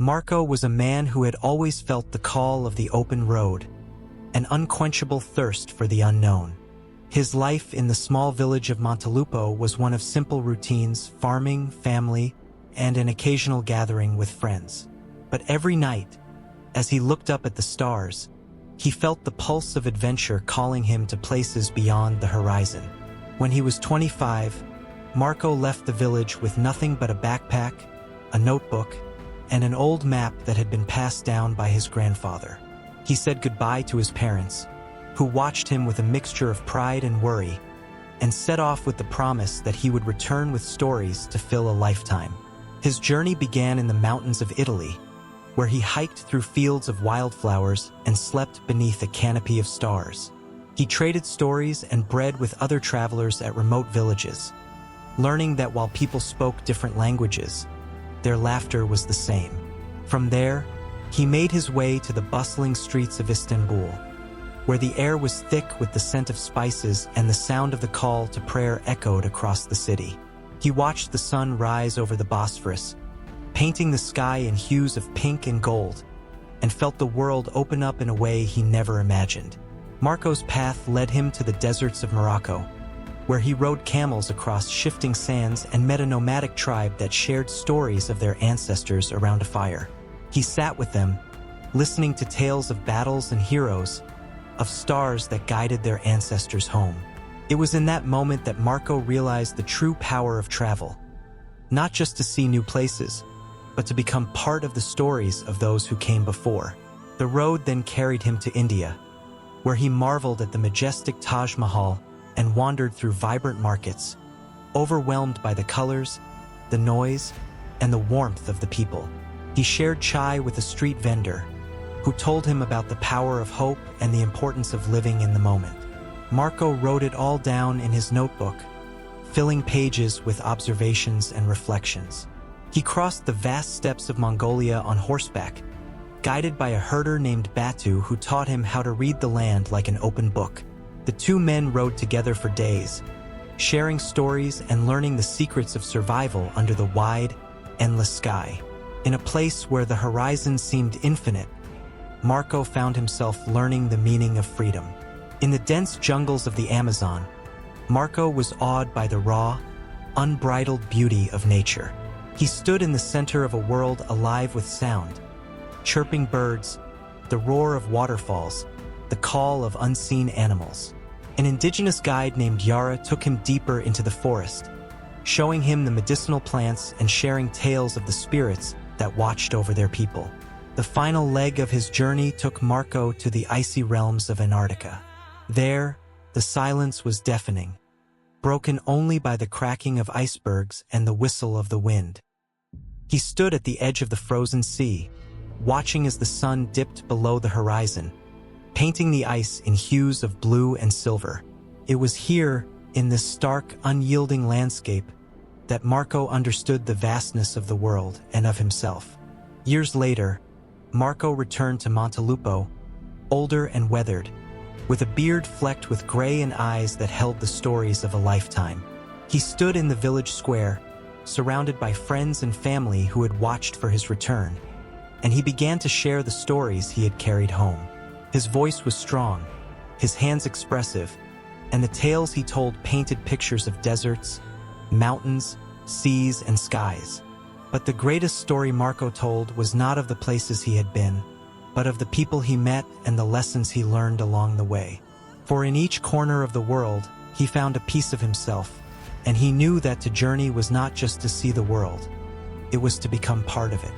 Marco was a man who had always felt the call of the open road, an unquenchable thirst for the unknown. His life in the small village of Montelupo was one of simple routines, farming, family, and an occasional gathering with friends. But every night, as he looked up at the stars, he felt the pulse of adventure calling him to places beyond the horizon. When he was 25, Marco left the village with nothing but a backpack, a notebook, and an old map that had been passed down by his grandfather. He said goodbye to his parents, who watched him with a mixture of pride and worry, and set off with the promise that he would return with stories to fill a lifetime. His journey began in the mountains of Italy, where he hiked through fields of wildflowers and slept beneath a canopy of stars. He traded stories and bread with other travelers at remote villages, learning that while people spoke different languages, their laughter was the same. From there, he made his way to the bustling streets of Istanbul, where the air was thick with the scent of spices and the sound of the call to prayer echoed across the city. He watched the sun rise over the Bosphorus, painting the sky in hues of pink and gold, and felt the world open up in a way he never imagined. Marco's path led him to the deserts of Morocco, where he rode camels across shifting sands and met a nomadic tribe that shared stories of their ancestors around a fire. He sat with them, listening to tales of battles and heroes, of stars that guided their ancestors home. It was in that moment that Marco realized the true power of travel, not just to see new places, but to become part of the stories of those who came before. The road then carried him to India, where he marveled at the majestic Taj Mahal and wandered through vibrant markets, overwhelmed by the colors, the noise, and the warmth of the people. He shared chai with a street vendor, who told him about the power of hope and the importance of living in the moment. Marco wrote it all down in his notebook, filling pages with observations and reflections. He crossed the vast steppes of Mongolia on horseback, guided by a herder named Batu who taught him how to read the land like an open book. The two men rode together for days, sharing stories and learning the secrets of survival under the wide, endless sky. In a place where the horizon seemed infinite, Marco found himself learning the meaning of freedom. In the dense jungles of the Amazon, Marco was awed by the raw, unbridled beauty of nature. He stood in the center of a world alive with sound, chirping birds, the roar of waterfalls, the call of unseen animals. An indigenous guide named Yara took him deeper into the forest, showing him the medicinal plants and sharing tales of the spirits that watched over their people. The final leg of his journey took Marco to the icy realms of Antarctica. There, the silence was deafening, broken only by the cracking of icebergs and the whistle of the wind. He stood at the edge of the frozen sea, watching as the sun dipped below the horizon, painting the ice in hues of blue and silver. It was here, in this stark, unyielding landscape, that Marco understood the vastness of the world and of himself. Years later, Marco returned to Montelupo, older and weathered, with a beard flecked with gray and eyes that held the stories of a lifetime. He stood in the village square, surrounded by friends and family who had watched for his return, and he began to share the stories he had carried home. His voice was strong, his hands expressive, and the tales he told painted pictures of deserts, mountains, seas, and skies. But the greatest story Marco told was not of the places he had been, but of the people he met and the lessons he learned along the way. For in each corner of the world, he found a piece of himself, and he knew that to journey was not just to see the world, it was to become part of it.